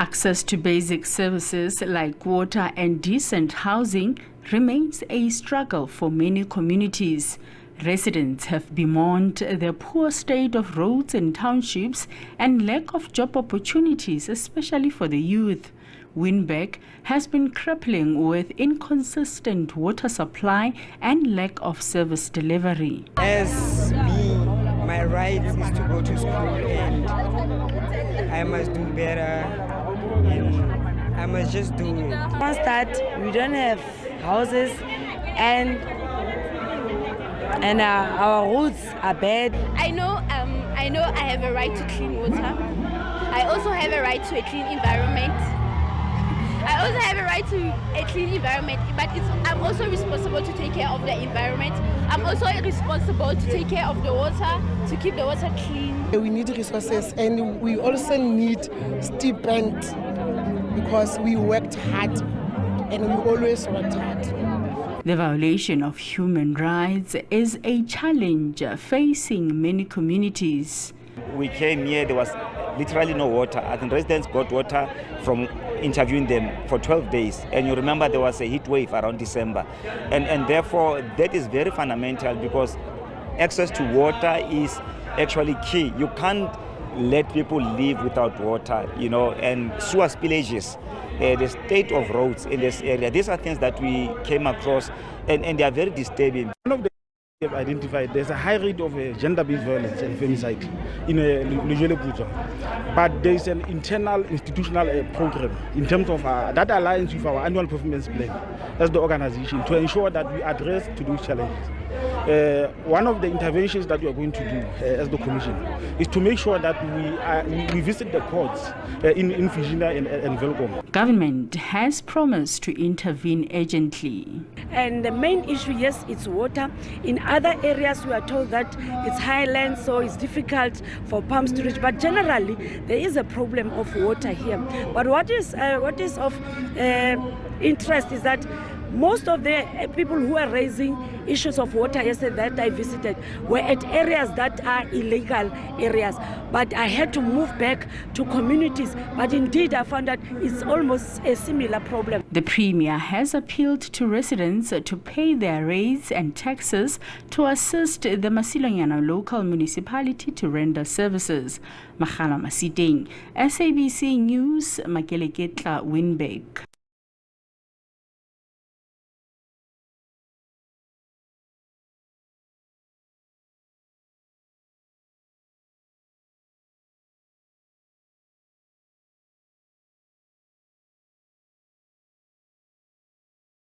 Access to basic services like water and decent housing remains a struggle for many communities. Residents have bemoaned the poor state of roads and townships and lack of job opportunities, especially for the youth. Winburg has been grappling with inconsistent water supply and lack of service delivery. As me, my right is to go to school and I must do better. And I must just do it. Once that we don't have houses and our roads are bad. I know I have a right to clean water. I also have a right to a clean environment. I also have a right to a clean environment, but I'm also responsible to take care of the environment. I'm also responsible to take care of the water, to keep the water clean. We need resources and we also need stipend because we worked hard and we always worked hard. The violation of human rights is a challenge facing many communities. We came here, there was literally no water. I think residents got water from interviewing them for 12 days. And you remember there was a heat wave around December. And therefore, that is very fundamental because access to water is actually key. You can't let people live without water, and sewer spillages, the state of roads in this area. These are things that we came across and they are very disturbing. One of the have identified there's a high rate of gender-based violence and femicide in Lejwele, but there's an internal institutional program in terms of that aligns with our annual performance plan as the organization to ensure that we address to those challenges. One of the interventions that we are going to do as the Commission is to make sure that we visit the courts in Virginia and Velcom. Government has promised to intervene urgently. And the main issue, yes, it's water. In other areas, we are told that it's highland, so it's difficult for pumps to reach. But generally, there is a problem of water here. But what is of interest is that most of the people who are raising issues of water yesterday that I visited were at areas that are illegal areas. But I had to move back to communities. But indeed, I found that it's almost a similar problem. The Premier has appealed to residents to pay their rates and taxes to assist the Masilonyana local municipality to render services. Makeleketla, SABC News, Makeleketla, Winburg.